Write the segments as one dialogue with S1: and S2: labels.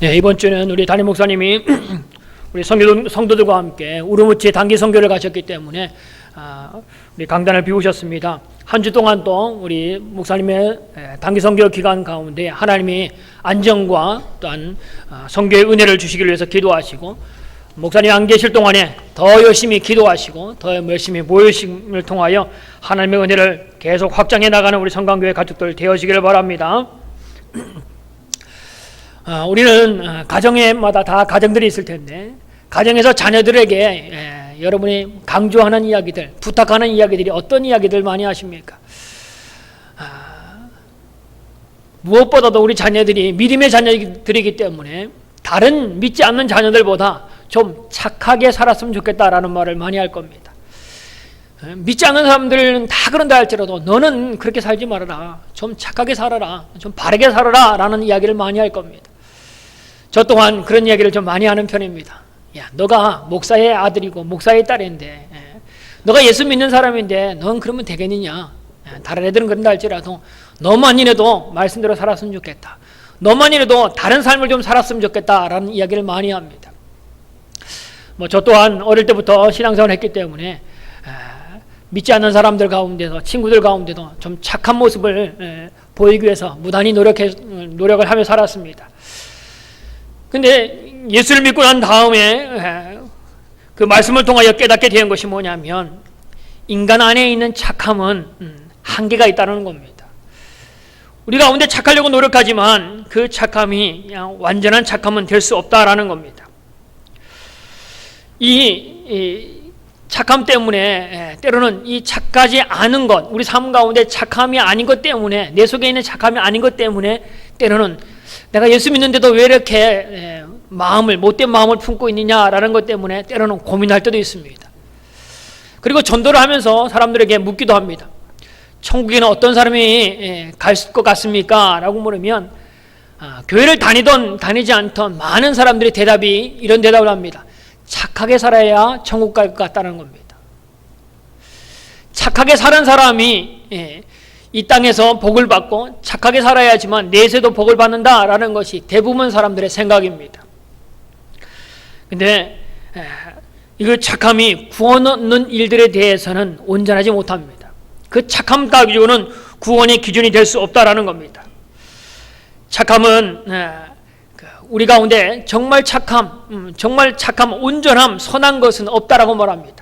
S1: 네, 이번 주는 우리 담임 목사님이 우리 성도들과 함께 우르무치 단기 선교를 가셨기 때문에 우리 강단을 비우셨습니다. 한 주 동안 또 우리 목사님의 단기 선교 기간 가운데 하나님이 안정과 또한 선교의 은혜를 주시기 위해서 기도하시고, 목사님 안 계실 동안에 더 열심히 기도하시고 더 열심히 모여심을 통하여 하나님의 은혜를 계속 확장해 나가는 우리 성강교회 가족들 되어지기를 바랍니다. 우리는 가정에마다 다 가정들이 있을 텐데, 가정에서 자녀들에게 여러분이 강조하는 이야기들, 부탁하는 이야기들이 어떤 이야기들 많이 하십니까? 무엇보다도 우리 자녀들이 믿음의 자녀들이기 때문에 다른 믿지 않는 자녀들보다 좀 착하게 살았으면 좋겠다라는 말을 많이 할 겁니다. 믿지 않는 사람들은 다 그런다 할지라도 너는 그렇게 살지 말아라, 좀 착하게 살아라, 좀 바르게 살아라 라는 이야기를 많이 할 겁니다. 저 또한 그런 이야기를 좀 많이 하는 편입니다. 야, 너가 목사의 아들이고 목사의 딸인데, 너가 예수 믿는 사람인데 넌 그러면 되겠느냐? 다른 애들은 그런다 할지라도 너만이라도 말씀대로 살았으면 좋겠다, 너만이라도 다른 삶을 좀 살았으면 좋겠다라는 이야기를 많이 합니다. 저 또한 어릴 때부터 신앙생활을 했기 때문에 믿지 않는 사람들 가운데서, 친구들 가운데도 좀 착한 모습을 보이기 위해서 무단히 노력을 하며 살았습니다. 근데 예수를 믿고 난 다음에 그 말씀을 통하여 깨닫게 된 것이 뭐냐면, 인간 안에 있는 착함은 한계가 있다는 겁니다. 우리 가운데 착하려고 노력하지만 그 착함이 그냥 완전한 착함은 될 수 없다라는 겁니다. 이 착함 때문에 때로는 이 착하지 않은 것, 우리 삶 가운데 착함이 아닌 것 때문에, 내 속에 있는 착함이 아닌 것 때문에 때로는 내가 예수 믿는데도 왜 이렇게 못된 마음을 품고 있느냐라는 것 때문에 때로는 고민할 때도 있습니다. 그리고 전도를 하면서 사람들에게 묻기도 합니다. 천국에는 어떤 사람이 갈 것 같습니까? 라고 물으면 교회를 다니던 다니지 않던 많은 사람들의 대답이 이런 대답을 합니다. 착하게 살아야 천국 갈 것 같다는 겁니다. 착하게 사는 사람이 이 땅에서 복을 받고 착하게 살아야지만 내세도 복을 받는다라는 것이 대부분 사람들의 생각입니다. 근데 이거 착함이 구원 얻는 일들에 대해서는 온전하지 못합니다. 그 착함 가지고는 구원의 기준이 될 수 없다라는 겁니다. 착함은 우리 가운데 정말 착함, 온전함, 선한 것은 없다라고 말합니다.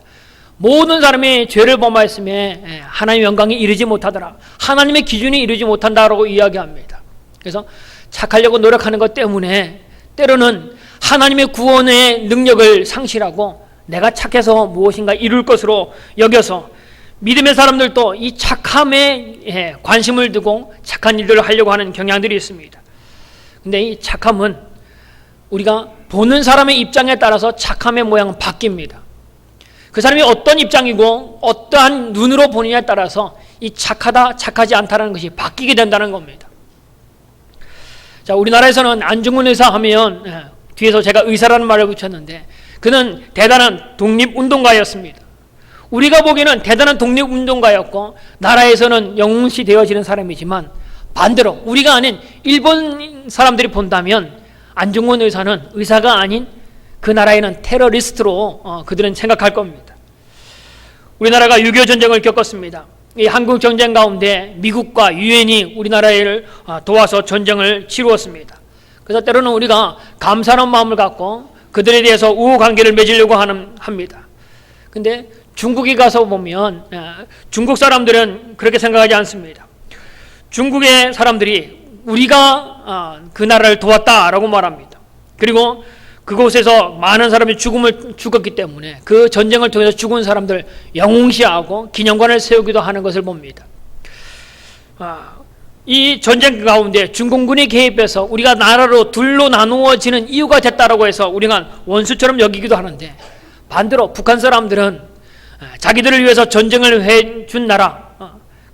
S1: 모든 사람이 죄를 범하였음에 하나님의 영광에 이르지 못하더라, 하나님의 기준이 이르지 못한다라고 이야기합니다. 그래서 착하려고 노력하는 것 때문에 때로는 하나님의 구원의 능력을 상실하고 내가 착해서 무엇인가 이룰 것으로 여겨서 믿음의 사람들도 이 착함에 관심을 두고 착한 일들을 하려고 하는 경향들이 있습니다. 근데 이 착함은 우리가 보는 사람의 입장에 따라서 착함의 모양은 바뀝니다. 그 사람이 어떤 입장이고 어떠한 눈으로 보느냐에 따라서 이 착하다, 착하지 않다는 것이 바뀌게 된다는 겁니다. 자, 우리나라에서는 안중근 의사 하면 뒤에서 제가 의사라는 말을 붙였는데, 그는 대단한 독립운동가였습니다. 우리가 보기에는 대단한 독립운동가였고 나라에서는 영웅시 되어지는 사람이지만, 반대로 우리가 아닌 일본 사람들이 본다면 안중근 의사는 의사가 아닌 그 나라에는 테러리스트로 그들은 생각할 겁니다. 우리나라가 6.25 전쟁을 겪었습니다. 이 한국 전쟁 가운데 미국과 유엔이 우리나라를 도와서 전쟁을 치루었습니다. 그래서 때로는 우리가 감사하는 마음을 갖고 그들에 대해서 우호 관계를 맺으려고 합니다. 근데 중국에 가서 보면 중국 사람들은 그렇게 생각하지 않습니다. 중국의 사람들이 우리가 그 나라를 도왔다라고 말합니다. 그리고 그곳에서 많은 사람이 죽었기 때문에 그 전쟁을 통해서 죽은 사람들 영웅시하고 기념관을 세우기도 하는 것을 봅니다. 이 전쟁 가운데 중공군이 개입해서 우리가 나라로 둘로 나누어지는 이유가 됐다라고 해서 우리가 원수처럼 여기기도 하는데, 반대로 북한 사람들은 자기들을 위해서 전쟁을 해준 나라,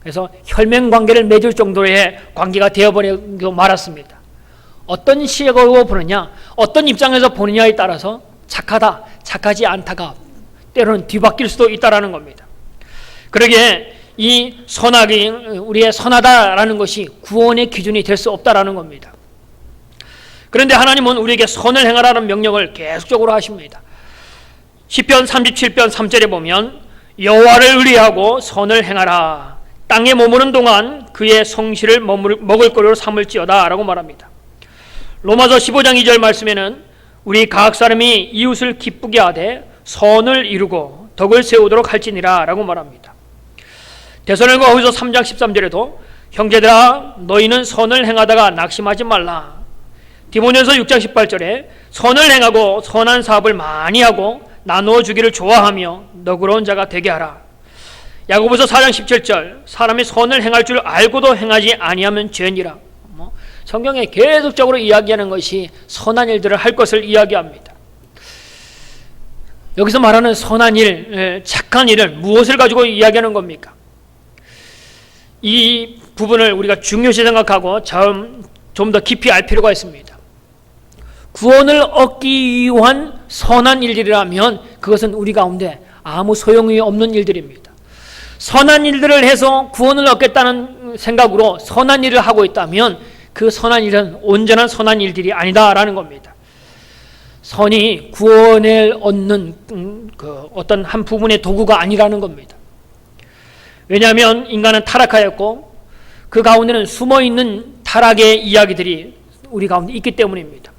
S1: 그래서 혈맹관계를 맺을 정도의 관계가 되어버리고 말았습니다. 어떤 시각으로 보느냐, 어떤 입장에서 보느냐에 따라서 착하다, 착하지 않다가 때로는 뒤바뀔 수도 있다는 겁니다. 그러기에 이 우리의 선하다라는 것이 구원의 기준이 될 수 없다는 겁니다. 그런데 하나님은 우리에게 선을 행하라는 명령을 계속적으로 하십니다. 시편 37편 3절에 보면 여호와를 의리하고 선을 행하라. 땅에 머무는 동안 그의 성실을 먹을 거리로 삼을지어다 라고 말합니다. 로마서 15장 2절 말씀에는 우리 각 사람이 이웃을 기쁘게 하되 선을 이루고 덕을 세우도록 할지니라 라고 말합니다. 데살로니가 후서 3장 13절에도 형제들아 너희는 선을 행하다가 낙심하지 말라. 디모데전서 6장 18절에 선을 행하고 선한 사업을 많이 하고 나누어 주기를 좋아하며 너그러운 자가 되게 하라. 야고보서 4장 17절 사람이 선을 행할 줄 알고도 행하지 아니하면 죄니라. 성경에 계속적으로 이야기하는 것이 선한 일들을 할 것을 이야기합니다. 여기서 말하는 선한 일, 착한 일을 무엇을 가지고 이야기하는 겁니까? 이 부분을 우리가 중요시 생각하고 좀 더 깊이 알 필요가 있습니다. 구원을 얻기 위한 선한 일들이라면 그것은 우리 가운데 아무 소용이 없는 일들입니다. 선한 일들을 해서 구원을 얻겠다는 생각으로 선한 일을 하고 있다면 그 선한 일은 온전한 선한 일들이 아니다라는 겁니다. 선이 구원을 얻는 어떤 한 부분의 도구가 아니라는 겁니다. 왜냐하면 인간은 타락하였고 그 가운데는 숨어있는 타락의 이야기들이 우리 가운데 있기 때문입니다.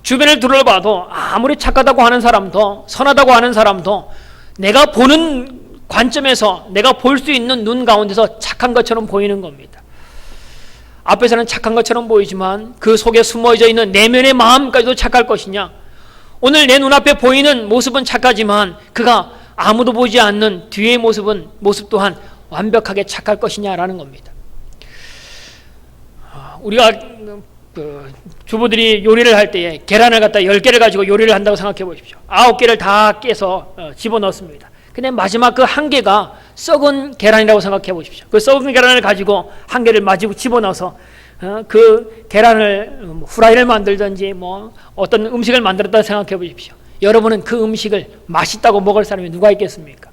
S1: 주변을 둘러봐도 아무리 착하다고 하는 사람도 선하다고 하는 사람도 내가 보는 관점에서 내가 볼 수 있는 눈 가운데서 착한 것처럼 보이는 겁니다. 앞에서는 착한 것처럼 보이지만 그 속에 숨어져 있는 내면의 마음까지도 착할 것이냐, 오늘 내 눈앞에 보이는 모습은 착하지만 그가 아무도 보지 않는 뒤의 모습 또한 완벽하게 착할 것이냐라는 겁니다. 우리가 주부들이 요리를 할 때에 계란을 갖다 10개를 가지고 요리를 한다고 생각해 보십시오. 9개를 다 깨서 집어넣습니다. 근데 마지막 그 한 개가 썩은 계란이라고 생각해 보십시오. 그 썩은 계란을 가지고 한 개를 마지막 집어넣어서 그 계란을 후라이를 만들든지 어떤 음식을 만들었다고 생각해 보십시오. 여러분은 그 음식을 맛있다고 먹을 사람이 누가 있겠습니까?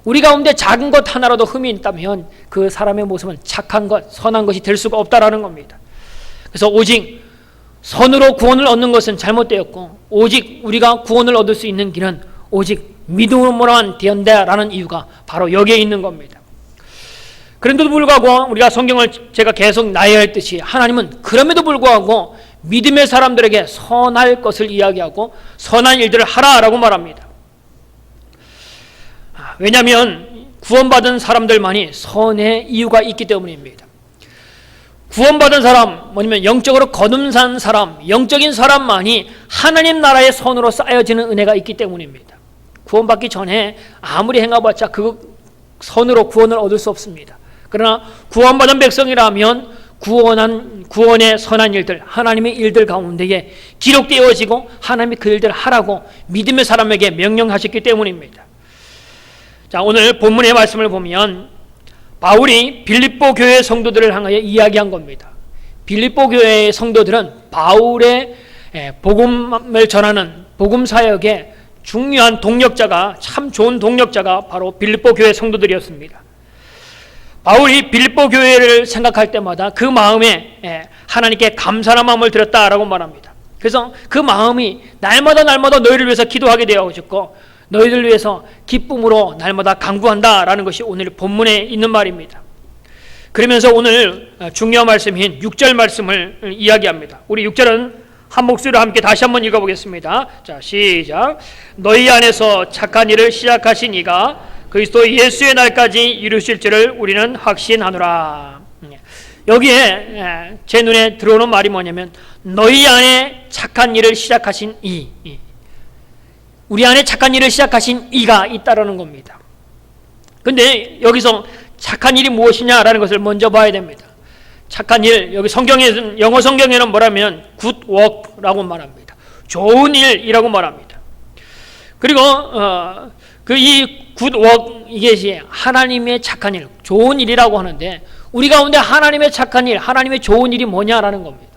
S1: 우리 가운데 작은 것 하나라도 흠이 있다면 그 사람의 모습은 착한 것, 선한 것이 될 수가 없다라는 겁니다. 그래서 오직 선으로 구원을 얻는 것은 잘못되었고 오직 우리가 구원을 얻을 수 있는 길은 오직 믿음으로만 되었다라는 이유가 바로 여기에 있는 겁니다. 그런데도 불구하고 우리가 성경을 제가 계속 나열했듯이 하나님은 그럼에도 불구하고 믿음의 사람들에게 선할 것을 이야기하고 선한 일들을 하라라고 말합니다. 왜냐하면 구원받은 사람들만이 선의 이유가 있기 때문입니다. 구원받은 사람, 뭐냐면 영적으로 거듭난 사람, 영적인 사람만이 하나님 나라의 선으로 쌓여지는 은혜가 있기 때문입니다. 구원받기 전에 아무리 행해봤자 그 선으로 구원을 얻을 수 없습니다. 그러나 구원받은 백성이라면 구원의 선한 일들, 하나님의 일들 가운데에 기록되어지고 하나님이 그 일들을 하라고 믿음의 사람에게 명령하셨기 때문입니다. 자, 오늘 본문의 말씀을 보면 바울이 빌립보 교회 성도들을 향하여 이야기한 겁니다. 빌립보 교회의 성도들은 바울의 복음을 전하는 복음 사역의 중요한 동력자가, 참 좋은 동력자가 바로 빌립보 교회 성도들이었습니다. 바울이 빌립보 교회를 생각할 때마다 그 마음에 하나님께 감사한 마음을 들었다라고 말합니다. 그래서 그 마음이 날마다 너희를 위해서 기도하게 되어졌고 너희들 위해서 기쁨으로 날마다 간구한다라는 것이 오늘 본문에 있는 말입니다. 그러면서 오늘 중요한 말씀인 6절 말씀을 이야기합니다. 우리 6절은 한 목소리로 함께 다시 한번 읽어보겠습니다. 자, 시작. 너희 안에서 착한 일을 시작하신 이가 그리스도 예수의 날까지 이루실 줄을 우리는 확신하노라. 여기에 제 눈에 들어오는 말이 뭐냐면 너희 안에 착한 일을 시작하신 이, 우리 안에 착한 일을 시작하신 이가 있다라는 겁니다. 근데 여기서 착한 일이 무엇이냐라는 것을 먼저 봐야 됩니다. 착한 일, 여기 성경에는, 영어 성경에는 뭐라면 good work라고 말합니다. 좋은 일이라고 말합니다. 그리고 이 good work, 이게 하나님의 착한 일, 좋은 일이라고 하는데 우리 가운데 하나님의 착한 일, 하나님의 좋은 일이 뭐냐라는 겁니다.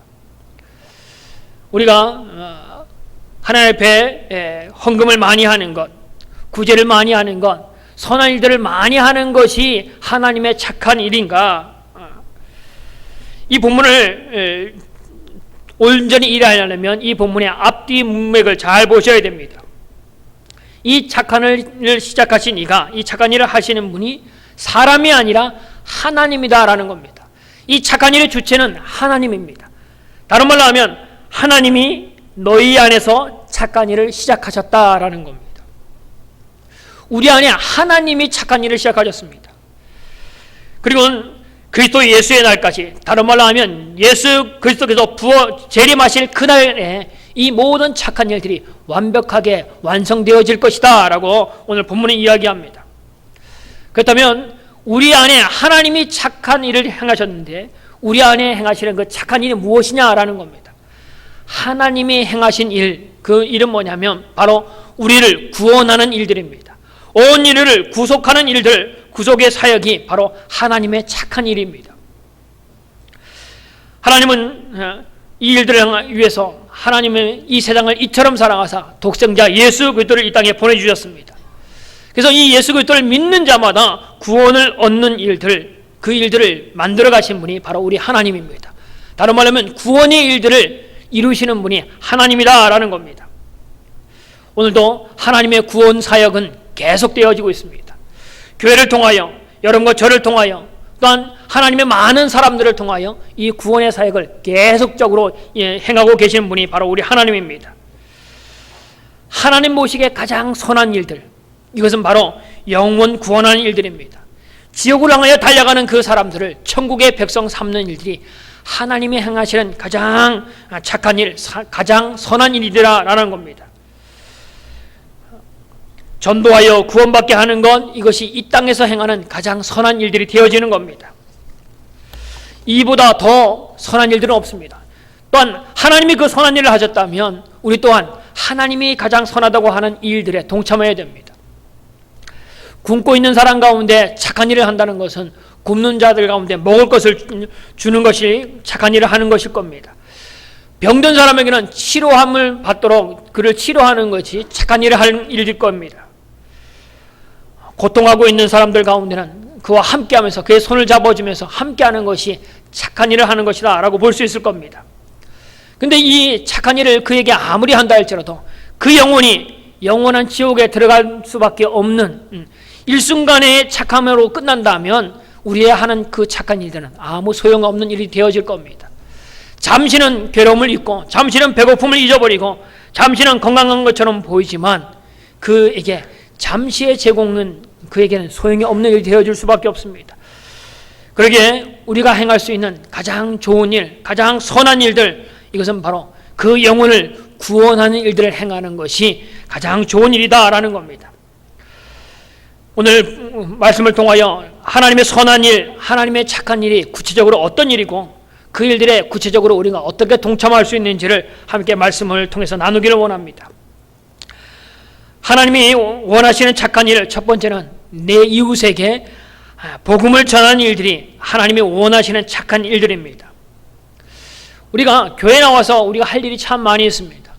S1: 우리가 하나님 앞에 헌금을 많이 하는 것, 구제를 많이 하는 것, 선한 일들을 많이 하는 것이 하나님의 착한 일인가? 이 본문을 온전히 일하려면 이 본문의 앞뒤 문맥을 잘 보셔야 됩니다. 이 착한 일을 시작하신 이가, 이 착한 일을 하시는 분이 사람이 아니라 하나님이다라는 겁니다. 이 착한 일의 주체는 하나님입니다. 다른 말로 하면 하나님이 너희 안에서 착한 일을 시작하셨다라는 겁니다. 우리 안에 하나님이 착한 일을 시작하셨습니다. 그리고 그리스도 예수의 날까지, 다른 말로 하면 예수 그리스도께서 재림하실 그날에 이 모든 착한 일들이 완벽하게 완성되어질 것이다 라고 오늘 본문은 이야기합니다. 그렇다면 우리 안에 하나님이 착한 일을 행하셨는데 우리 안에 행하시는 그 착한 일이 무엇이냐라는 겁니다. 하나님이 행하신 일, 그 일은 뭐냐면 바로 우리를 구원하는 일들입니다. 온 인류를 구속하는 일들, 구속의 사역이 바로 하나님의 착한 일입니다. 하나님은 이 일들을 위해서 하나님은 이 세상을 이처럼 사랑하사 독생자 예수 그리스도를 이 땅에 보내주셨습니다. 그래서 이 예수 그리스도를 믿는 자마다 구원을 얻는 일들, 그 일들을 만들어 가신 분이 바로 우리 하나님입니다. 다른 말로 하면 구원의 일들을 이루시는 분이 하나님이다라는 겁니다. 오늘도 하나님의 구원 사역은 계속되어지고 있습니다. 교회를 통하여, 여러분과 저를 통하여, 또한 하나님의 많은 사람들을 통하여 이 구원의 사역을 계속적으로 행하고 계시는 분이 바로 우리 하나님입니다. 하나님 보시기에 가장 선한 일들, 이것은 바로 영원 구원하는 일들입니다. 지옥을 향하여 달려가는 그 사람들을 천국의 백성 삼는 일들이 하나님이 행하시는 가장 착한 일, 가장 선한 일이라는 겁니다. 전도하여 구원받게 하는 것, 이것이 이 땅에서 행하는 가장 선한 일들이 되어지는 겁니다. 이보다 더 선한 일들은 없습니다. 또한 하나님이 그 선한 일을 하셨다면 우리 또한 하나님이 가장 선하다고 하는 일들에 동참해야 됩니다. 굶고 있는 사람 가운데 착한 일을 한다는 것은 굶는 자들 가운데 먹을 것을 주는 것이 착한 일을 하는 것일 겁니다. 병든 사람에게는 치료함을 받도록 그를 치료하는 것이 착한 일을 하는 일일 겁니다. 고통하고 있는 사람들 가운데는 그와 함께하면서 그의 손을 잡아주면서 함께하는 것이 착한 일을 하는 것이다 라고 볼 수 있을 겁니다. 근데 이 착한 일을 그에게 아무리 한다 할지라도 그 영혼이 영원한 지옥에 들어갈 수밖에 없는 일순간의 착함으로 끝난다면 우리의 하는 그 착한 일들은 아무 소용없는 일이 되어질 겁니다. 잠시는 괴로움을 잊고 잠시는 배고픔을 잊어버리고 잠시는 건강한 것처럼 보이지만 그에게 잠시의 제공은 그에게는 소용이 없는 일이 되어질 수밖에 없습니다. 그러기에 우리가 행할 수 있는 가장 좋은 일, 가장 선한 일들, 이것은 바로 그 영혼을 구원하는 일들을 행하는 것이 가장 좋은 일이다라는 겁니다. 오늘 말씀을 통하여 하나님의 선한 일, 하나님의 착한 일이 구체적으로 어떤 일이고 그 일들에 구체적으로 우리가 어떻게 동참할 수 있는지를 함께 말씀을 통해서 나누기를 원합니다. 하나님이 원하시는 착한 일, 첫 번째는 내 이웃에게 복음을 전하는 일들이 하나님이 원하시는 착한 일들입니다. 우리가 교회 나와서 우리가 할 일이 참 많이 있습니다.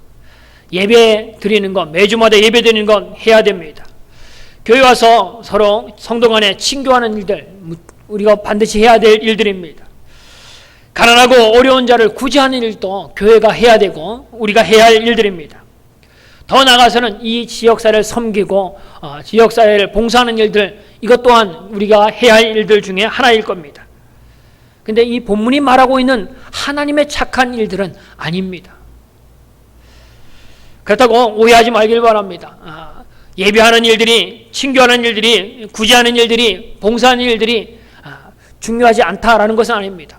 S1: 예배 드리는 것, 매주마다 예배 드리는 것 해야 됩니다. 교회 와서 서로 성도 간에 친교하는 일들, 우리가 반드시 해야 될 일들입니다. 가난하고 어려운 자를 구제하는 일도 교회가 해야 되고 우리가 해야 할 일들입니다. 더 나아가서는 이 지역사회를 섬기고 지역사회를 봉사하는 일들, 이것 또한 우리가 해야 할 일들 중에 하나일 겁니다. 근데 이 본문이 말하고 있는 하나님의 착한 일들은 아닙니다. 그렇다고 오해하지 말길 바랍니다. 예배하는 일들이, 친교하는 일들이, 구제하는 일들이, 봉사하는 일들이 중요하지 않다라는 것은 아닙니다.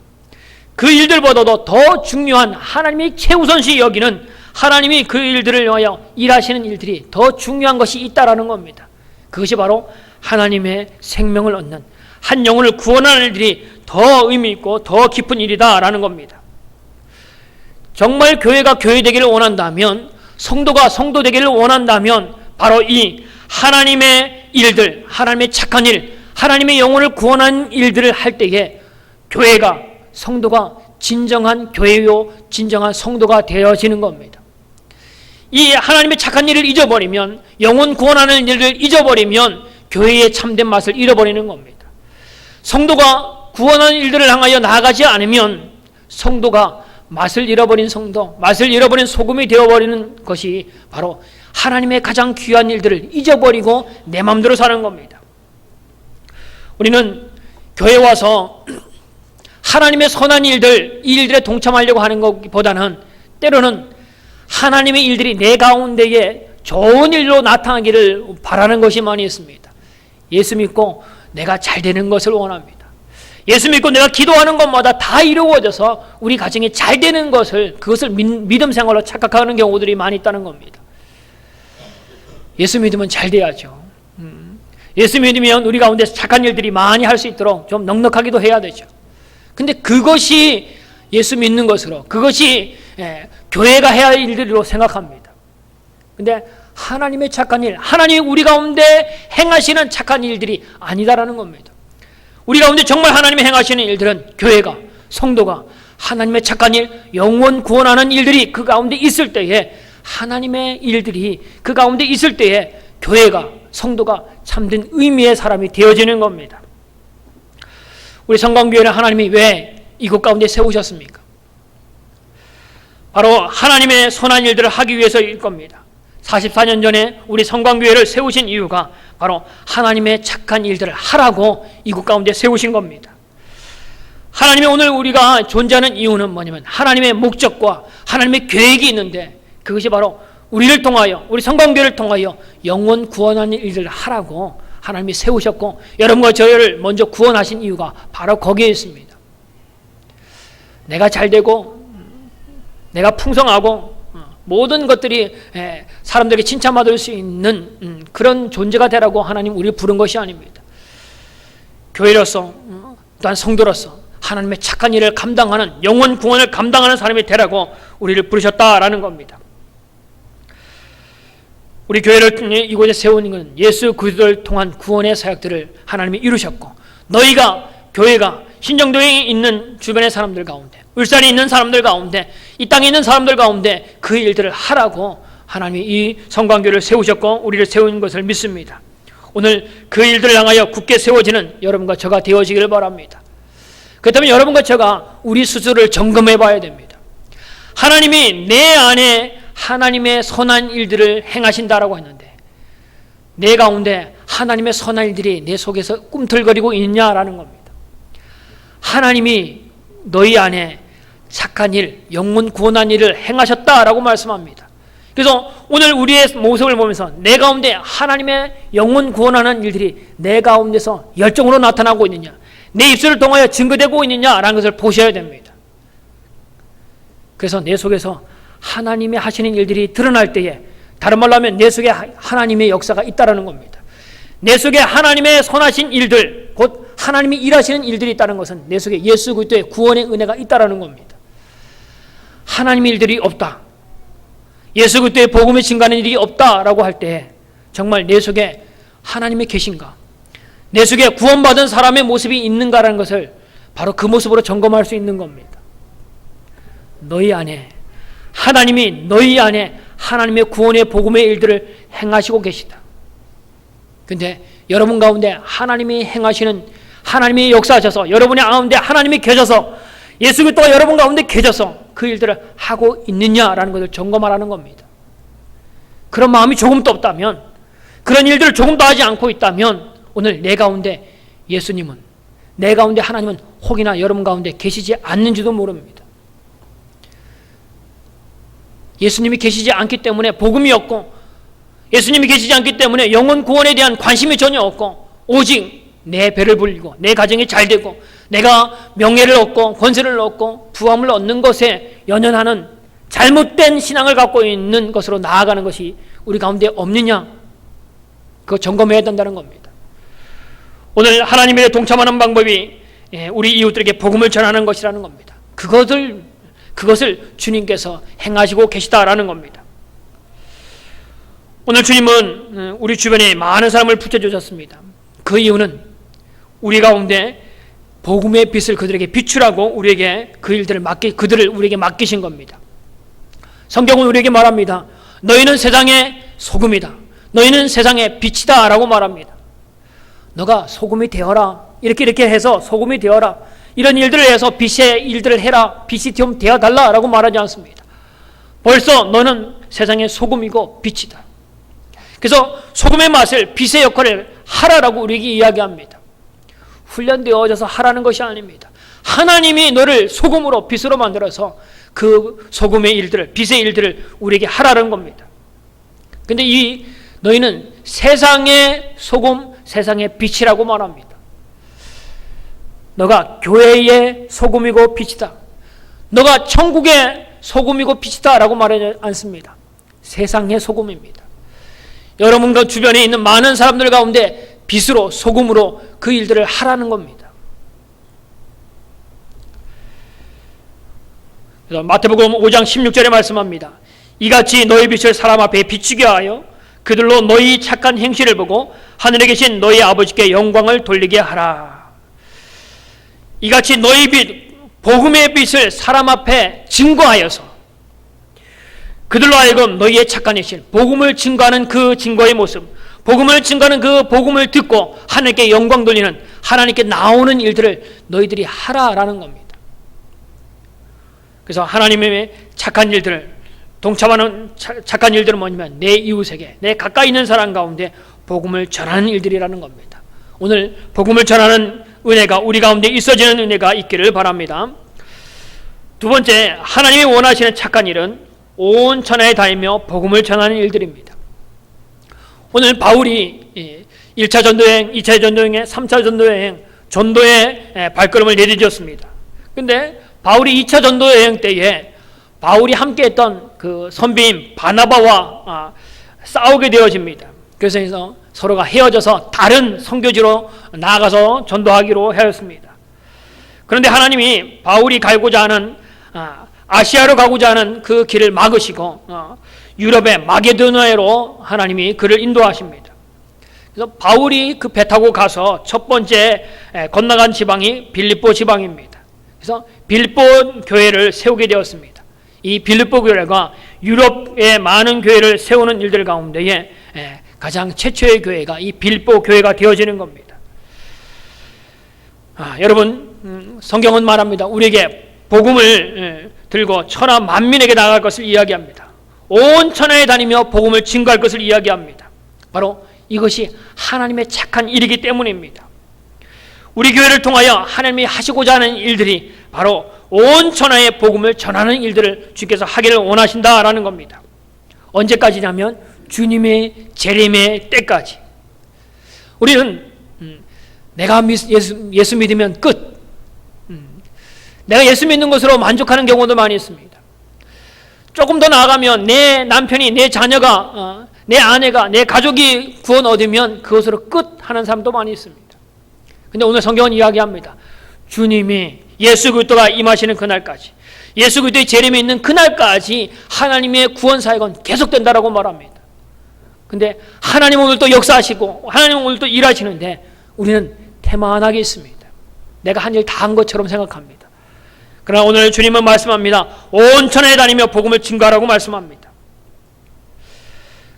S1: 그 일들보다도 더 중요한 하나님이 최우선시 여기는 하나님이 그 일들을 위하여 일하시는 일들이 더 중요한 것이 있다라는 겁니다. 그것이 바로 하나님의 생명을 얻는, 한 영혼을 구원하는 일들이 더 의미 있고 더 깊은 일이다라는 겁니다. 정말 교회가 교회 되기를 원한다면, 성도가 성도 되기를 원한다면 바로 이 하나님의 일들, 하나님의 착한 일, 하나님의 영혼을 구원하는 일들을 할 때에 교회가, 성도가 진정한 교회요, 진정한 성도가 되어지는 겁니다. 이 하나님의 착한 일을 잊어버리면, 영혼 구원하는 일을 잊어버리면 교회의 참된 맛을 잃어버리는 겁니다. 성도가 구원하는 일들을 향하여 나아가지 않으면 성도가 맛을 잃어버린 성도, 맛을 잃어버린 소금이 되어버리는 것이 바로 하나님의 가장 귀한 일들을 잊어버리고 내 마음대로 사는 겁니다. 우리는 교회 와서 하나님의 선한 일들, 이 일들에 동참하려고 하는 것보다는 때로는 하나님의 일들이 내 가운데에 좋은 일로 나타나기를 바라는 것이 많이 있습니다. 예수 믿고 내가 잘 되는 것을 원합니다. 예수 믿고 내가 기도하는 것마다 다 이루어져서 우리 가정이 잘 되는 것을, 그것을 믿음 생활로 착각하는 경우들이 많이 있다는 겁니다. 예수 믿으면 잘 돼야죠. 예수 믿으면 우리 가운데 착한 일들이 많이 할 수 있도록 좀 넉넉하기도 해야 되죠. 근데 그것이 예수 믿는 것으로, 그것이 교회가 해야 할 일들로 생각합니다. 근데 하나님의 착한 일, 하나님이 우리 가운데 행하시는 착한 일들이 아니다라는 겁니다. 우리 가운데 정말 하나님이 행하시는 일들은 교회가, 성도가 하나님의 착한 일, 영원 구원하는 일들이 그 가운데 있을 때에, 하나님의 일들이 그 가운데 있을 때에 교회가, 성도가 참된 의미의 사람이 되어지는 겁니다. 우리 성광교회는 하나님이 왜 이곳 가운데 세우셨습니까? 바로 하나님의 선한 일들을 하기 위해서일 겁니다. 44년 전에 우리 성광교회를 세우신 이유가 바로 하나님의 착한 일들을 하라고 이곳 가운데 세우신 겁니다. 하나님이 오늘 우리가 존재하는 이유는 뭐냐면 하나님의 목적과 하나님의 계획이 있는데, 그것이 바로 우리를 통하여, 우리 성광교회를 통하여 영원 구원하는 일들을 하라고 하나님이 세우셨고, 여러분과 저를 먼저 구원하신 이유가 바로 거기에 있습니다. 내가 잘되고 내가 풍성하고 모든 것들이 사람들에게 칭찬받을 수 있는 그런 존재가 되라고 하나님 우리를 부른 것이 아닙니다. 교회로서, 또한 성도로서 하나님의 착한 일을 감당하는, 영원 구원을 감당하는 사람이 되라고 우리를 부르셨다라는 겁니다. 우리 교회를 이곳에 세우는 것은 예수 그리스도를 통한 구원의 사역들을 하나님이 이루셨고, 너희가, 교회가 신정동에 있는 주변의 사람들 가운데, 울산에 있는 사람들 가운데, 이 땅에 있는 사람들 가운데 그 일들을 하라고 하나님이 이 성광교회를 세우셨고 우리를 세운 것을 믿습니다. 오늘 그 일들을 향하여 굳게 세워지는 여러분과 저가 되어지기를 바랍니다. 그렇다면 여러분과 저가 우리 스스로를 점검해 봐야 됩니다. 하나님이 내 안에 하나님의 선한 일들을 행하신다라고 했는데, 내 가운데 하나님의 선한 일들이 내 속에서 꿈틀거리고 있느냐라는 겁니다. 하나님이 너희 안에 착한 일, 영원 구원한 일을 행하셨다라고 말씀합니다. 그래서 오늘 우리의 모습을 보면서 내 가운데 하나님의 영원 구원하는 일들이 내 가운데서 열정으로 나타나고 있느냐, 내 입술을 통하여 증거되고 있느냐라는 것을 보셔야 됩니다. 그래서 내 속에서 하나님이 하시는 일들이 드러날 때에, 다른 말로 하면 내 속에 하나님의 역사가 있다는 겁니다. 내 속에 하나님의 선하신 일들, 곧 하나님이 일하시는 일들이 있다는 것은 내 속에 예수 그리스도의 구원의 은혜가 있다는 겁니다. 하나님의 일들이 없다, 예수 그리스도의 복음이 증가하는 일이 없다라고 할 때 정말 내 속에 하나님이 계신가, 내 속에 구원받은 사람의 모습이 있는가라는 것을 바로 그 모습으로 점검할 수 있는 겁니다. 너희 안에 하나님이, 너희 안에 하나님의 구원의 복음의 일들을 행하시고 계시다. 근데 여러분 가운데 하나님이 행하시는, 하나님이 역사하셔서 여러분의 가운데 하나님이 계셔서, 예수 그리스도가 여러분 가운데 계셔서 그 일들을 하고 있느냐라는 것을 점검하라는 겁니다. 그런 마음이 조금도 없다면, 그런 일들을 조금도 하지 않고 있다면 오늘 내 가운데 예수님은, 내 가운데 하나님은 혹이나 여러분 가운데 계시지 않는지도 모릅니다. 예수님이 계시지 않기 때문에 복음이 없고, 예수님이 계시지 않기 때문에 영혼 구원에 대한 관심이 전혀 없고, 오직 내 배를 불리고 내 가정이 잘 되고 내가 명예를 얻고 권세를 얻고 부함을 얻는 것에 연연하는 잘못된 신앙을 갖고 있는 것으로 나아가는 것이 우리 가운데 없느냐, 그거 점검해야 된다는 겁니다. 오늘 하나님의 동참하는 방법이 우리 이웃들에게 복음을 전하는 것이라는 겁니다. 그것을 주님께서 행하시고 계시다라는 겁니다. 오늘 주님은 우리 주변에 많은 사람을 붙여주셨습니다. 그 이유는 우리 가운데 복음의 빛을 그들에게 비추라고 우리에게 그 일들을 그들을 우리에게 맡기신 겁니다. 성경은 우리에게 말합니다. 너희는 세상의 소금이다, 너희는 세상의 빛이다 라고 말합니다. 너가 소금이 되어라, 이렇게 해서 소금이 되어라. 이런 일들을 해서 빛의 일들을 해라, 빛이 좀 되어달라라고 말하지 않습니다. 벌써 너는 세상의 소금이고 빛이다. 그래서 소금의 맛을, 빛의 역할을 하라라고 우리에게 이야기합니다. 훈련되어져서 하라는 것이 아닙니다. 하나님이 너를 소금으로, 빛으로 만들어서 그 소금의 일들을, 빛의 일들을 우리에게 하라는 겁니다. 근데 너희는 세상의 소금, 세상의 빛이라고 말합니다. 너가 교회의 소금이고 빛이다. 너가 천국의 소금이고 빛이다 라고 말하지 않습니다. 세상의 소금입니다. 여러분과 주변에 있는 많은 사람들 가운데 빛으로, 소금으로 그 일들을 하라는 겁니다. 그래서 마태복음 5장 16절에 말씀합니다. 이같이 너희 빛을 사람 앞에 비추게 하여 그들로 너희 착한 행실을 보고 하늘에 계신 너희 아버지께 영광을 돌리게 하라. 이같이 너희 빛, 복음의 빛을 사람 앞에 증거하여서 그들로 하여금 너희의 착한 행실, 복음을 증거하는 그 증거의 모습, 복음을 증거하는 그 복음을 듣고 하나님께 영광 돌리는, 하나님께 나오는 일들을 너희들이 하라라는 겁니다. 그래서 하나님의 착한 일들을 동참하는 착한 일들은 뭐냐면 내 이웃에게, 내 가까이 있는 사람 가운데 복음을 전하는 일들이라는 겁니다. 오늘 복음을 전하는 은혜가 우리 가운데 있어지는 은혜가 있기를 바랍니다. 두 번째, 하나님이 원하시는 착한 일은 온 천하에 다니며 복음을 전하는 일들입니다. 오늘 바울이 1차 전도여행, 2차 전도여행, 3차 전도여행, 전도의 발걸음을 내디뎠습니다. 근데 바울이 2차 전도여행 때에 바울이 함께했던 그 선비인 바나바와 싸우게 되어집니다. 그래서 서로가 헤어져서 다른 선교지로 나아가서 전도하기로 하였습니다. 그런데 하나님이 바울이 가고자 하는 아시아로 가고자 하는 그 길을 막으시고 유럽의 마게도니아로 하나님이 그를 인도하십니다. 그래서 바울이 그 배 타고 가서 첫 번째 건너간 지방이 빌립보 지방입니다. 그래서 빌립보 교회를 세우게 되었습니다. 이 빌립보 교회가 유럽의 많은 교회를 세우는 일들 가운데에 가장 최초의 교회가 이 빌립보 교회가 되어지는 겁니다. 여러분, 성경은 말합니다. 우리에게 복음을 들고 천하 만민에게 나아갈 것을 이야기합니다. 온 천하에 다니며 복음을 증거할 것을 이야기합니다. 바로 이것이 하나님의 착한 일이기 때문입니다. 우리 교회를 통하여 하나님이 하시고자 하는 일들이 바로 온 천하에 복음을 전하는 일들을 주께서 하기를 원하신다라는 겁니다. 언제까지냐면 주님의 재림의 때까지. 우리는 내가 예수 믿으면 끝, 내가 예수 믿는 것으로 만족하는 경우도 많이 있습니다. 조금 더 나아가면 내 남편이, 내 자녀가, 내 아내가, 내 가족이 구원 얻으면 그것으로 끝 하는 사람도 많이 있습니다. 근데 오늘 성경은 이야기합니다. 주님이, 예수 그리스도가 임하시는 그날까지, 예수 그리스도의 재림이 있는 그날까지 하나님의 구원 사역은 계속된다라고 말합니다. 근데 하나님 오늘 또 역사하시고 하나님 오늘 또 일하시는데 우리는 태만하게 있습니다. 내가 한 일 다 한 것처럼 생각합니다. 그러나 오늘 주님은 말씀합니다. 온 천하에 다니며 복음을 증거하라고 말씀합니다.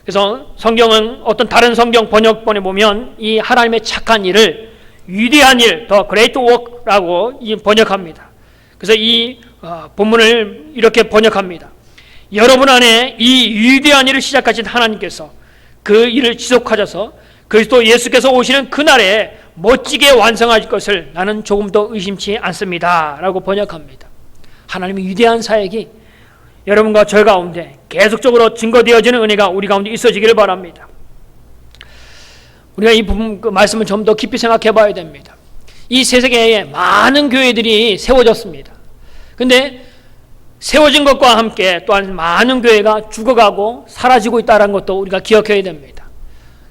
S1: 그래서 성경은 어떤 다른 성경 번역본에 보면 이 하나님의 착한 일을 위대한 일, 더 그레이트 워크라고 번역합니다. 그래서 이 본문을 이렇게 번역합니다. 여러분 안에 이 위대한 일을 시작하신 하나님께서 그 일을 지속하셔서 그리스도 예수께서 오시는 그날에 멋지게 완성할 것을 나는 조금도 의심치 않습니다 라고 번역합니다. 하나님의 위대한 사역이 여러분과 저 가운데 계속적으로 증거되어지는 은혜가 우리 가운데 있어지기를 바랍니다. 우리가 이 부분, 그 말씀을 좀 더 깊이 생각해 봐야 됩니다. 이 세계에 많은 교회들이 세워졌습니다. 근데 세워진 것과 함께 또한 많은 교회가 죽어가고 사라지고 있다는 것도 우리가 기억해야 됩니다.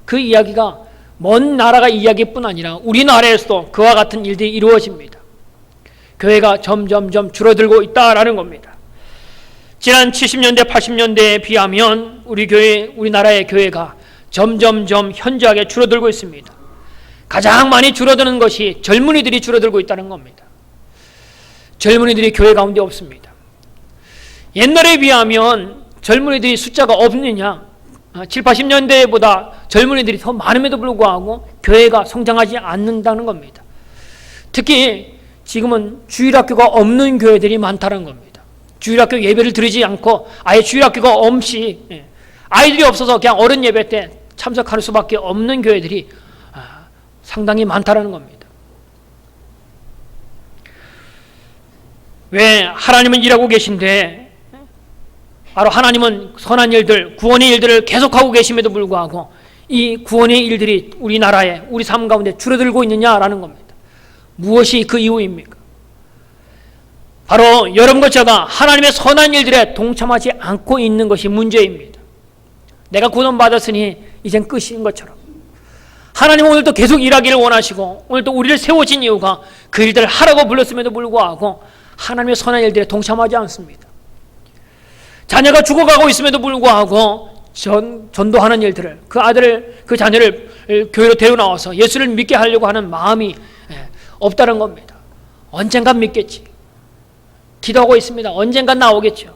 S1: 그 이야기가 먼 나라가 이야기뿐 아니라 우리나라에서도 그와 같은 일들이 이루어집니다. 교회가 점점점 줄어들고 있다라는 겁니다. 지난 70년대, 80년대에 비하면 우리나라의 교회가 점점점 현저하게 줄어들고 있습니다. 가장 많이 줄어드는 것이 젊은이들이 줄어들고 있다는 겁니다. 젊은이들이 교회 가운데 없습니다. 옛날에 비하면 젊은이들이 숫자가 없느냐, 7, 80년대보다 젊은이들이 더 많음에도 불구하고 교회가 성장하지 않는다는 겁니다. 특히 지금은 주일학교가 없는 교회들이 많다는 겁니다. 주일학교 예배를 드리지 않고 아예 주일학교가 없이 아이들이 없어서 그냥 어른 예배 때 참석할 수밖에 없는 교회들이 상당히 많다는 겁니다. 왜 하나님은 일하고 계신데 바로 하나님은 선한 일들, 구원의 일들을 계속하고 계심에도 불구하고 이 구원의 일들이 우리나라에 우리 삶 가운데 줄어들고 있느냐라는 겁니다. 무엇이 그 이유입니까? 바로 여러분과 제가 하나님의 선한 일들에 동참하지 않고 있는 것이 문제입니다. 내가 구원받았으니 이젠 끝인 것처럼 하나님은 오늘도 계속 일하기를 원하시고 오늘도 우리를 세워진 이유가 그 일들을 하라고 불렀음에도 불구하고 하나님의 선한 일들에 동참하지 않습니다. 자녀가 죽어가고 있음에도 불구하고 전도하는 일들을 그 자녀를 교회로 데려 나와서 예수를 믿게 하려고 하는 마음이 없다는 겁니다. 언젠간 믿겠지. 기도하고 있습니다. 언젠간 나오겠죠.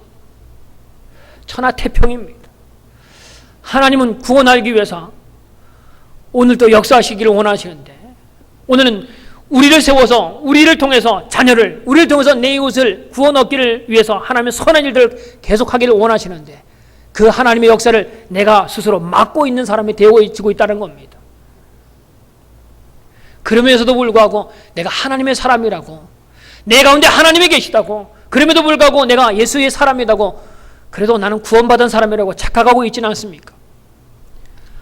S1: 천하태평입니다. 하나님은 구원하기 위해서 오늘도 역사하시기를 원하시는데 오늘은 우리를 세워서 우리를 통해서 자녀를 우리를 통해서 내 이웃을 구원 얻기를 위해서 하나님의 선한 일들을 계속하기를 원하시는데 그 하나님의 역사를 내가 스스로 막고 있는 사람이 되어지고 있다는 겁니다. 그러면서도 불구하고 내가 하나님의 사람이라고 내 가운데 하나님이 계시다고 그럼에도 불구하고 내가 예수의 사람이라고 그래도 나는 구원받은 사람이라고 착각하고 있지는 않습니까?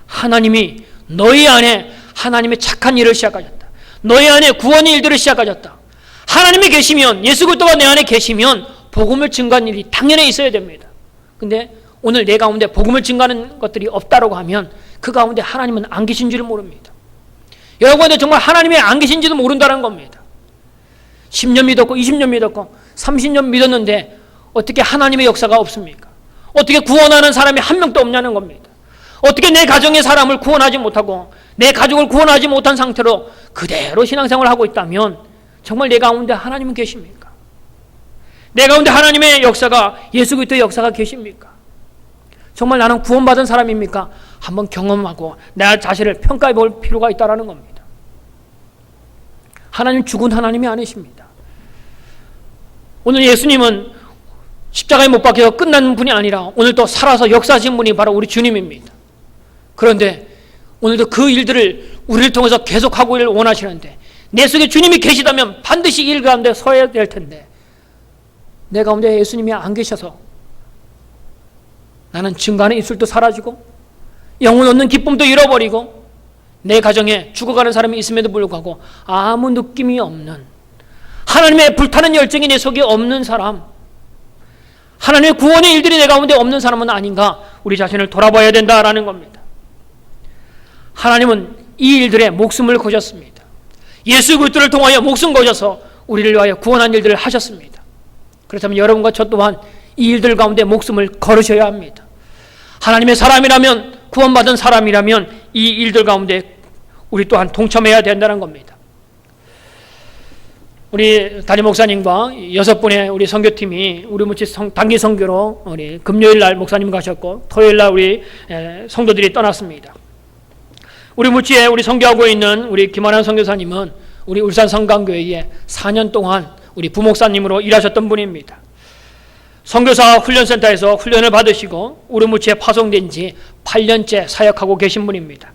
S1: 하나님이 너희 안에 하나님의 착한 일을 시작하셨다. 너희 안에 구원의 일들을 시작하셨다. 하나님이 계시면 예수 그리스도가 내 안에 계시면 복음을 증거하는 일이 당연히 있어야 됩니다. 근데 오늘 내 가운데 복음을 증거하는 것들이 없다고 하면 그 가운데 하나님은 안 계신 줄을 모릅니다. 여러분한테 정말 하나님이 안 계신지도 모른다는 겁니다. 10년 믿었고 20년 믿었고 30년 믿었는데 어떻게 하나님의 역사가 없습니까? 어떻게 구원하는 사람이 한 명도 없냐는 겁니다. 어떻게 내 가정의 사람을 구원하지 못하고 내 가족을 구원하지 못한 상태로 그대로 신앙생활을 하고 있다면 정말 내 가운데 하나님은 계십니까? 내 가운데 하나님의 역사가 예수 그리스도의 역사가 계십니까? 정말 나는 구원받은 사람입니까? 한번 경험하고 내 자신을 평가해 볼 필요가 있다는 겁니다. 하나님 죽은 하나님이 아니십니다. 오늘 예수님은 십자가에 못 박혀서 끝난 분이 아니라 오늘 또 살아서 역사하신 분이 바로 우리 주님입니다. 그런데 오늘도 그 일들을 우리를 통해서 계속하기를 원하시는데 내 속에 주님이 계시다면 반드시 일 가운데 서야 될 텐데 내 가운데 예수님이 안 계셔서 나는 증거하는 입술도 사라지고 영혼 얻는 기쁨도 잃어버리고 내 가정에 죽어가는 사람이 있음에도 불구하고 아무 느낌이 없는 하나님의 불타는 열정이 내 속에 없는 사람, 하나님의 구원의 일들이 내 가운데 없는 사람은 아닌가 우리 자신을 돌아봐야 된다라는 겁니다. 하나님은 이 일들에 목숨을 거셨습니다. 예수 그리스도를 통하여 목숨 거셔서 우리를 위하여 구원한 일들을 하셨습니다. 그렇다면 여러분과 저 또한 이 일들 가운데 목숨을 걸으셔야 합니다. 하나님의 사람이라면 구원받은 사람이라면 이 일들 가운데 우리 또한 동참해야 된다는 겁니다. 우리 담임 목사님과 6분의 우리 선교팀이 우리 무치 단기 선교로 우리 금요일 날 목사님 가셨고 토요일 날 우리 성도들이 떠났습니다. 우리 무치에 우리 선교하고 있는 우리 김환환 선교사님은 우리 울산 성강교회에 4년 동안 우리 부목사님으로 일하셨던 분입니다. 선교사 훈련센터에서 훈련을 받으시고 우르무치에 파송된 지 8년째 사역하고 계신 분입니다.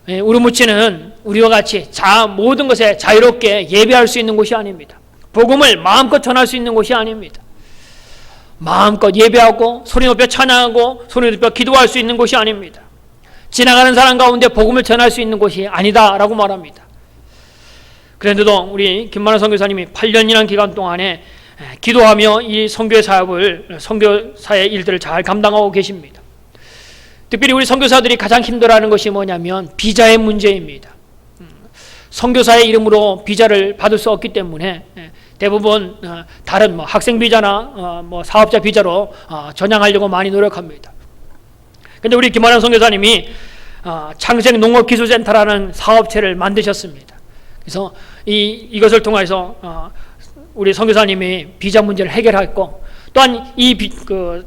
S1: 우르무치는 우리와 같이 모든 것에 자유롭게 예배할 수 있는 곳이 아닙니다. 복음을 마음껏 전할 수 있는 곳이 아닙니다. 마음껏 예배하고 소리 높여 찬양하고 소리 높여 기도할 수 있는 곳이 아닙니다. 지나가는 사람 가운데 복음을 전할 수 있는 곳이 아니다라고 말합니다. 그런데도 우리 김만호 선교사님이 8년이라는 기간 동안에 기도하며 이 선교의 사역을, 선교사의 일들을 잘 감당하고 계십니다. 특별히 우리 선교사들이 가장 힘들어하는 것이 뭐냐면 비자의 문제입니다. 선교사의 이름으로 비자를 받을 수 없기 때문에 대부분 다른 학생 비자나 사업자 비자로 전향하려고 많이 노력합니다. 그런데 우리 김환환 선교사님이 창생 농업기술센터라는 사업체를 만드셨습니다. 그래서 이것을 통해서 우리 선교사님이 비자 문제를 해결했고 또한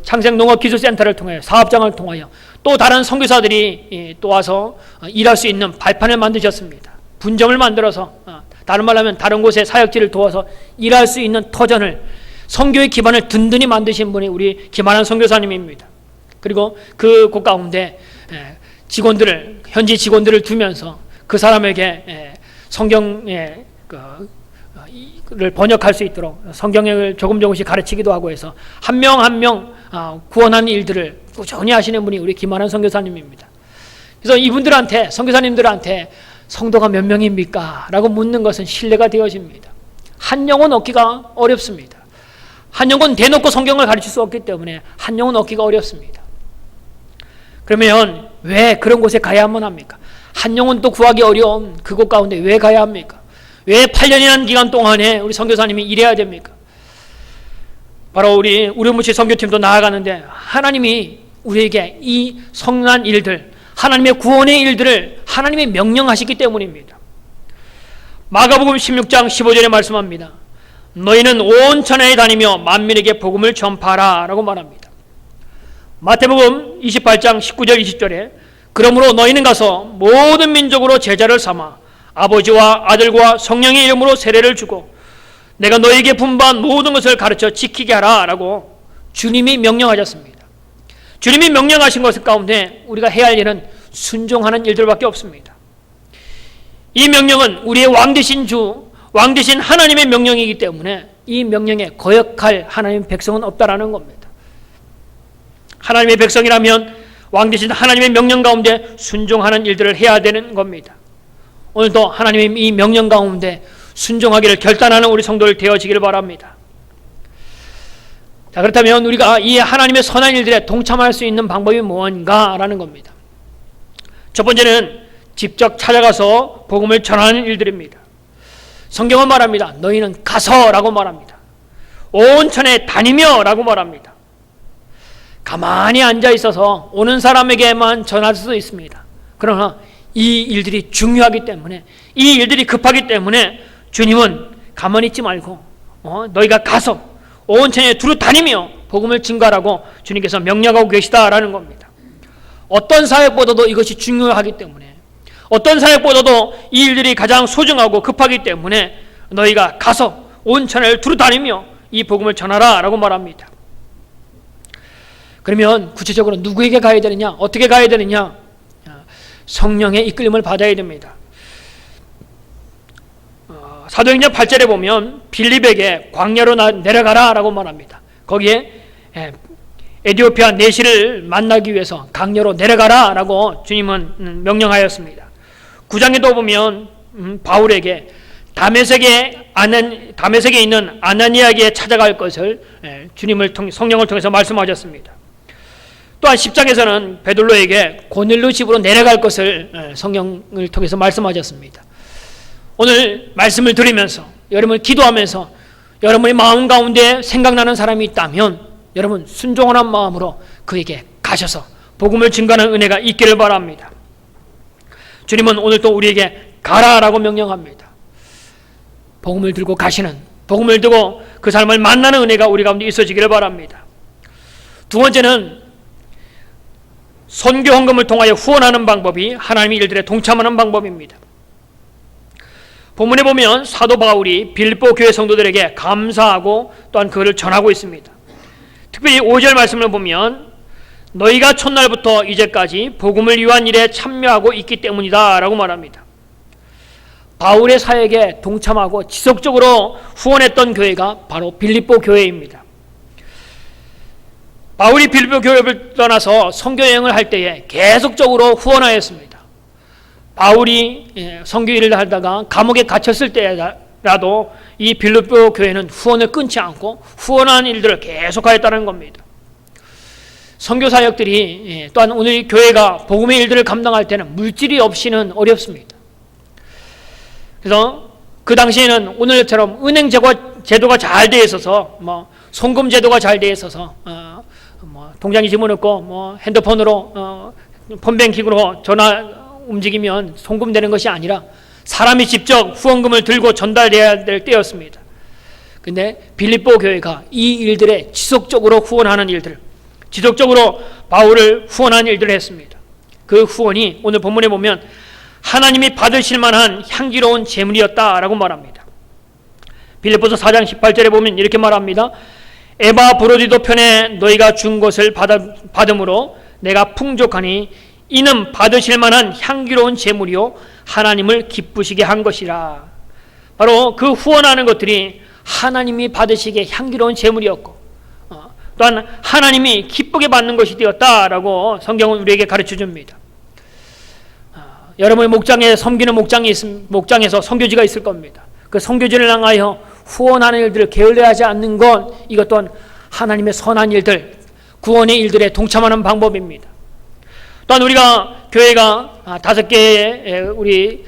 S1: 창생 농업기술센터를 통해 사업장을 통하여 또 다른 선교사들이 또 와서 일할 수 있는 발판을 만드셨습니다. 분점을 만들어서 다른 말로 하면 다른 곳에 사역지를 도와서 일할 수 있는 터전을, 선교의 기반을 든든히 만드신 분이 우리 김한환 선교사님입니다. 그리고 그곳 가운데 직원들을, 현지 직원들을 두면서 그 사람에게 성경의 를 번역할 수 있도록 성경을 조금씩 가르치기도 하고 해서 한 명 한 명 구원하는 일들을 꾸준히 하시는 분이 우리 김한환 선교사님입니다. 그래서 이분들한테, 선교사님들한테 성도가 몇 명입니까? 라고 묻는 것은 신뢰가 되어집니다. 한 영혼 얻기가 어렵습니다. 한 영혼 대놓고 성경을 가르칠 수 없기 때문에 한 영혼 얻기가 어렵습니다. 그러면 왜 그런 곳에 가야만 합니까? 한 영혼도 구하기 어려운 그곳 가운데 왜 가야 합니까? 왜 8년이라는 기간 동안에 우리 선교사님이 일해야 됩니까? 바로 우리 우리무치 선교팀도 나아가는데 하나님이 우리에게 이 성난 일들, 하나님의 구원의 일들을 하나님이 명령하시기 때문입니다. 마가복음 16장 15절에 말씀합니다. 너희는 온 천하에 다니며 만민에게 복음을 전파하라 라고 말합니다. 마태복음 28장 19절 20절에 그러므로 너희는 가서 모든 민족으로 제자를 삼아 아버지와 아들과 성령의 이름으로 세례를 주고 내가 너희에게 분부한 모든 것을 가르쳐 지키게 하라 라고 주님이 명령하셨습니다. 주님이 명령하신 것 가운데 우리가 해야 할 일은 순종하는 일들밖에 없습니다. 이 명령은 우리의 왕 되신 주, 왕 되신 하나님의 명령이기 때문에 이 명령에 거역할 하나님의 백성은 없다라는 겁니다. 하나님의 백성이라면 왕 되신 하나님의 명령 가운데 순종하는 일들을 해야 되는 겁니다. 오늘도 하나님의 이 명령 가운데 순종하기를 결단하는 우리 성도들 되어지기를 바랍니다. 자, 그렇다면 우리가 이 하나님의 선한 일들에 동참할 수 있는 방법이 뭔가라는 겁니다. 첫 번째는 직접 찾아가서 복음을 전하는 일들입니다. 성경은 말합니다. 너희는 가서라고 말합니다. 온 천에 다니며 라고 말합니다. 가만히 앉아 있어서 오는 사람에게만 전할 수도 있습니다. 그러나 이 일들이 중요하기 때문에, 이 일들이 급하기 때문에 주님은 가만히 있지 말고 너희가 가서 온 천에 두루 다니며 복음을 증거하라고 주님께서 명령하고 계시다라는 겁니다. 어떤 사역보다도 이것이 중요하기 때문에, 어떤 사역보다도 이 일들이 가장 소중하고 급하기 때문에 너희가 가서 온 천을 두루 다니며 이 복음을 전하라 라고 말합니다. 그러면 구체적으로 누구에게 가야 되느냐, 어떻게 가야 되느냐? 성령의 이끌림을 받아야 됩니다. 사도행전 8절에 보면 빌립에게 광야로 내려가라 라고 말합니다. 거기에 에티오피아 내시를 만나기 위해서 강야로 내려가라 라고 주님은 명령하였습니다. 9장에도 보면 바울에게 다메섹에 있는 아나니아에게 찾아갈 것을 주님을 성령을 통해서 말씀하셨습니다. 또한 10장에서는 베들로에게 고넬료 집으로 내려갈 것을 성령을 통해서 말씀하셨습니다. 오늘 말씀을 들으면서, 여러분을 기도하면서 여러분의 마음 가운데 생각나는 사람이 있다면 여러분 순종하는 마음으로 그에게 가셔서 복음을 증거하는 은혜가 있기를 바랍니다. 주님은 오늘 또 우리에게 가라라고 명령합니다. 복음을 들고 가시는, 복음을 들고 그 사람을 만나는 은혜가 우리 가운데 있어지기를 바랍니다. 두 번째는 선교 헌금을 통하여 후원하는 방법이 하나님의 일들에 동참하는 방법입니다. 본문에 보면 사도 바울이 빌립보 교회 성도들에게 감사하고 또한 그를 전하고 있습니다. 특별히 5절 말씀을 보면 너희가 첫날부터 이제까지 복음을 위한 일에 참여하고 있기 때문이다 라고 말합니다. 바울의 사역에 동참하고 지속적으로 후원했던 교회가 바로 빌립보 교회입니다. 바울이 빌립보 교회를 떠나서 선교 여행을 할 때에 계속적으로 후원하였습니다. 바울이 선교 일을 하다가 감옥에 갇혔을 때라도 이 빌립보 교회는 후원을 끊지 않고 후원하는 일들을 계속하였다는 겁니다. 선교 사역들이 또한 오늘 교회가 복음의 일들을 감당할 때는 물질이 없이는 어렵습니다. 그래서 그 당시에는 오늘처럼 은행 제도가 잘 되어 있어서 송금 제도가 잘 되어 있어서 통장에 집어넣고 핸드폰으로 폰뱅킹으로 전화 움직이면 송금되는 것이 아니라 사람이 직접 후원금을 들고 전달해야 될 때였습니다. 근데 빌립보 교회가 이 일들에 지속적으로 후원하는 일들, 지속적으로 바울을 후원하는 일들을 했습니다. 그 후원이 오늘 본문에 보면 하나님이 받으실 만한 향기로운 제물이었다라고 말합니다. 빌립보서 4장 18절에 보면 이렇게 말합니다. 에바 브로디도 편에 너희가 준 것을 받음으로 내가 풍족하니 이는 받으실 만한 향기로운 제물이요 하나님을 기쁘시게 한 것이라. 바로 그 후원하는 것들이 하나님이 받으시기에 향기로운 제물이었고 또한 하나님이 기쁘게 받는 것이 되었다라고 성경은 우리에게 가르쳐 줍니다. 여러분의 목장에 섬기는 목장에서 선교지가 있을 겁니다. 그 선교지를 향하여 후원하는 일들을 게을리하지 않는 것, 이것 또한 하나님의 선한 일들, 구원의 일들에 동참하는 방법입니다. 또한 우리가 교회가 5개의 우리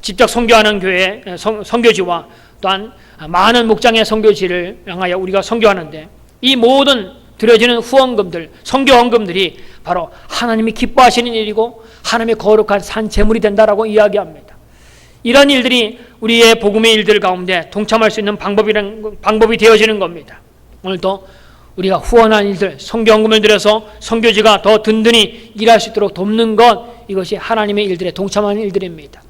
S1: 직접 선교하는 교회 선교지와 또한 많은 목장의 선교지를 향하여 우리가 선교하는데, 이 모든 드려지는 후원금들, 선교헌금들이 바로 하나님이 기뻐하시는 일이고 하나님의 거룩한 산 제물이 된다라고 이야기합니다. 이런 일들이 우리의 복음의 일들 가운데 동참할 수 있는 방법이 되어지는 겁니다. 오늘도 우리가 후원한 일들, 선교헌금을 들여서 선교지가 더 든든히 일할 수 있도록 돕는 것, 이것이 하나님의 일들에 동참하는 일들입니다.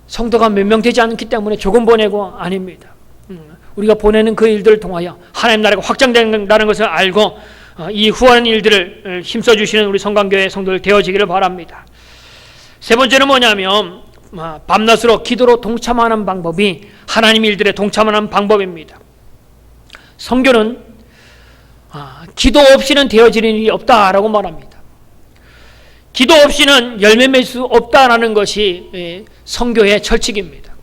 S1: 성도가 몇 명 되지 않기 때문에 조금 보내고 아닙니다. 우리가 보내는 그 일들을 통하여 하나님 나라가 확장된다는 것을 알고 이 후원하는 일들을 힘써주시는 우리 성강교회 성도들 되어지기를 바랍니다. 세 번째는 뭐냐면 밤낮으로 기도로 동참하는 방법이 하나님 일들에 동참하는 방법입니다. 선교는 기도 없이는 되어지는 일이 없다라고 말합니다. 기도 없이는 열매 맺을 수 없다라는 것이 선교의 철칙입니다.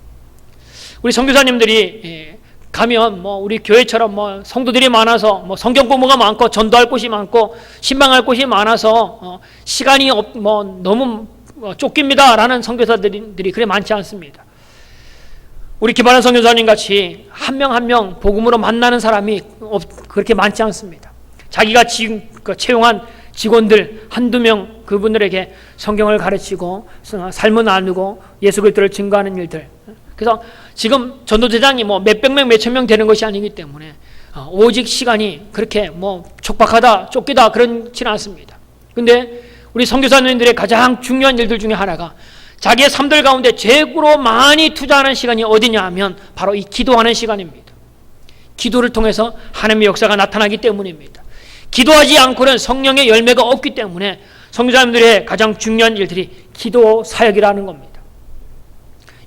S1: 우리 선교사님들이 가면 우리 교회처럼 성도들이 많아서 성경 공부가 많고 전도할 곳이 많고 신방할 곳이 많아서 시간이 너무 쫓깁니다라는 선교사들이 그래 많지 않습니다. 우리 기반한 선교사님 같이 한 명 한 명 복음으로 만나는 사람이 그렇게 많지 않습니다. 자기가 지금 채용한 직원들 한두 명, 그분들에게 성경을 가르치고 삶을 나누고 예수 그리스도를 증거하는 일들. 그래서 지금 전도대장이 몇백 명, 몇천 명 되는 것이 아니기 때문에 오직 시간이 그렇게 촉박하다, 쫓기다 그렇지는 않습니다. 근데 우리 선교사님들의 가장 중요한 일들 중에 하나가 자기의 삶들 가운데 최고로 많이 투자하는 시간이 어디냐 하면 바로 이 기도하는 시간입니다. 기도를 통해서 하나님의 역사가 나타나기 때문입니다. 기도하지 않고는 성령의 열매가 없기 때문에 선교사님들의 가장 중요한 일들이 기도 사역이라는 겁니다.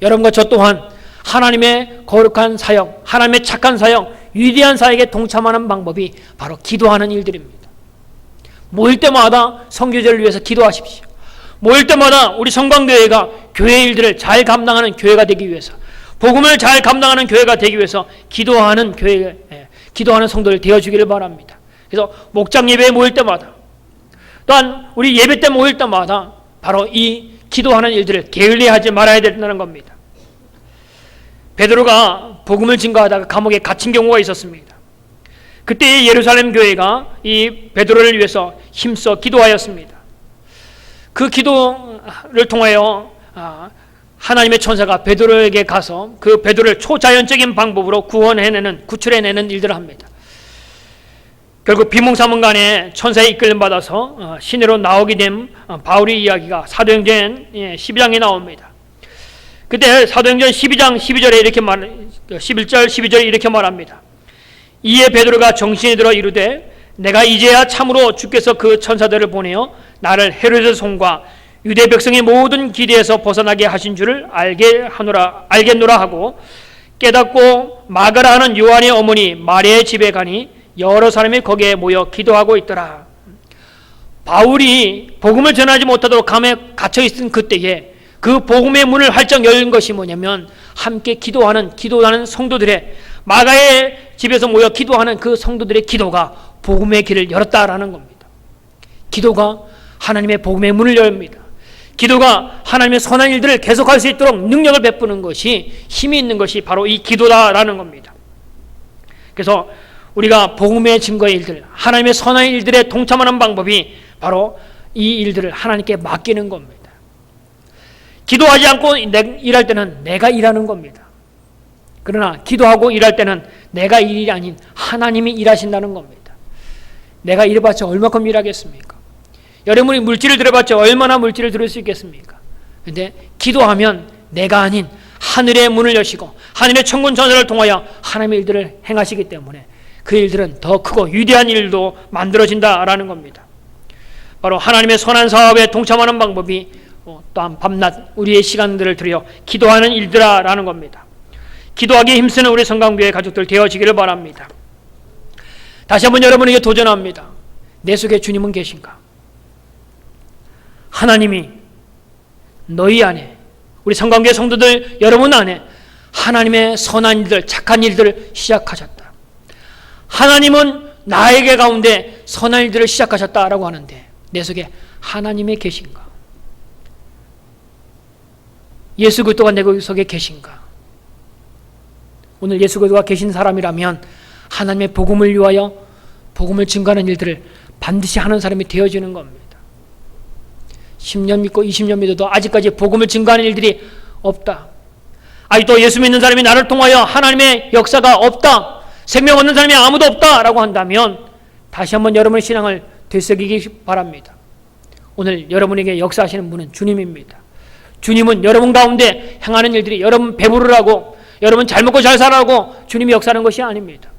S1: 여러분과 저 또한 하나님의 거룩한 사역, 하나님의 착한 사역, 위대한 사역에 동참하는 방법이 바로 기도하는 일들입니다. 모일 때마다 선교제를 위해서 기도하십시오. 모일 때마다 우리 성방교회가 교회 일들을 잘 감당하는 교회가 되기 위해서, 복음을 잘 감당하는 교회가 되기 위해서 기도하는 교회, 기도하는 성도들 되어주기를 바랍니다. 그래서 목장 예배에 모일 때마다, 또한 우리 예배 때 모일 때마다 바로 이 기도하는 일들을 게을리하지 말아야 된다는 겁니다. 베드로가 복음을 증거하다가 감옥에 갇힌 경우가 있었습니다. 그때 예루살렘 교회가 이 베드로를 위해서 힘써 기도하였습니다. 그 기도를 통하여 하나님의 천사가 베드로에게 가서 그 베드로를 초자연적인 방법으로 구출해내는 일들을 합니다. 결국 비몽사몽간에 천사의 이끌림 받아서 시내로 나오게 된 바울의 이야기가 사도행전 12장에 나옵니다. 그때 사도행전 12장 12절에 이렇게 11절 12절에 이렇게 말합니다. 이에 베드로가 정신이 들어 이르되 내가 이제야 참으로 주께서 그 천사들을 보내어 나를 헤로데 손과 유대 백성의 모든 기대에서 벗어나게 하신 줄을 알겠노라 하고 깨닫고 마가라 하는 요한의 어머니 마리아의 집에 가니 여러 사람이 거기에 모여 기도하고 있더라. 바울이 복음을 전하지 못하도록 감에 갇혀있은 그때에 그 복음의 문을 활짝 열린 것이 뭐냐면 함께 기도하는 성도들의, 마가의 집에서 모여 기도하는 그 성도들의 기도가 복음의 길을 열었다라는 겁니다. 기도가 하나님의 복음의 문을 열립니다. 기도가 하나님의 선한 일들을 계속할 수 있도록 능력을 베푸는 것이, 힘이 있는 것이 바로 이 기도다라는 겁니다. 그래서 우리가 복음의 증거의 일들, 하나님의 선한 일들에 동참하는 방법이 바로 이 일들을 하나님께 맡기는 겁니다. 기도하지 않고 일할 때는 내가 일하는 겁니다. 그러나 기도하고 일할 때는 내가 일이 아닌 하나님이 일하신다는 겁니다. 내가 일해봤자 얼마큼 일하겠습니까? 여러분이 물질을 들여봤자 얼마나 물질을 들을 수 있겠습니까? 그런데 기도하면 내가 아닌 하늘의 문을 여시고 하늘의 천군 천사를 통하여 하나님의 일들을 행하시기 때문에 그 일들은 더 크고 위대한 일도 만들어진다라는 겁니다. 바로 하나님의 선한 사업에 동참하는 방법이 또한 밤낮 우리의 시간들을 들여 기도하는 일들이라는 겁니다. 기도하기에 힘쓰는 우리 성강교회 가족들 되어지기를 바랍니다. 다시 한번 여러분에게 도전합니다. 내 속에 주님은 계신가? 하나님이 너희 안에, 우리 성강교회 성도들 여러분 안에 하나님의 선한 일들, 착한 일들을 시작하셨다. 하나님은 나에게 가운데 선한 일들을 시작하셨다라고 하는데 내 속에 하나님이 계신가? 예수 그리스도가 내 속에 계신가? 오늘 예수 그리스도가 계신 사람이라면 하나님의 복음을 위하여 복음을 증거하는 일들을 반드시 하는 사람이 되어지는 겁니다. 10년 믿고 20년 믿어도 아직까지 복음을 증거하는 일들이 없다. 아직도 예수 믿는 사람이 나를 통하여 하나님의 역사가 없다. 생명 얻는 사람이 아무도 없다라고 한다면 다시 한번 여러분의 신앙을 되새기기 바랍니다. 오늘 여러분에게 역사하시는 분은 주님입니다. 주님은 여러분 가운데 행하는 일들이 여러분 배부르라고, 여러분 잘 먹고 잘 살라고 주님이 역사하는 것이 아닙니다.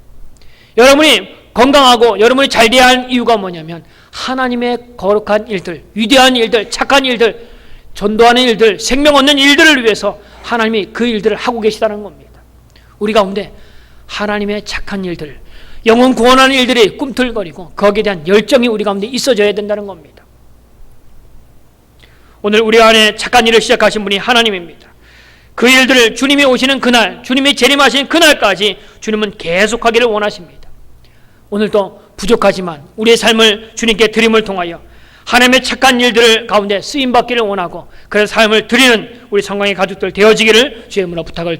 S1: 여러분이 건강하고 여러분이 잘 돼야 할 이유가 뭐냐면 하나님의 거룩한 일들, 위대한 일들, 착한 일들, 전도하는 일들, 생명 얻는 일들을 위해서 하나님이 그 일들을 하고 계시다는 겁니다. 우리 가운데 하나님의 착한 일들, 영혼 구원하는 일들이 꿈틀거리고 거기에 대한 열정이 우리 가운데 있어져야 된다는 겁니다. 오늘 우리 안에 착한 일을 시작하신 분이 하나님입니다. 그 일들을 주님이 오시는 그날, 주님이 재림하시는 그날까지 주님은 계속하기를 원하십니다. 오늘도 부족하지만 우리의 삶을 주님께 드림을 통하여 하나님의 착한 일들 가운데 쓰임받기를 원하고 그래서 삶을 드리는 우리 성강의 가족들 되어지기를 주의 이름으로 부탁을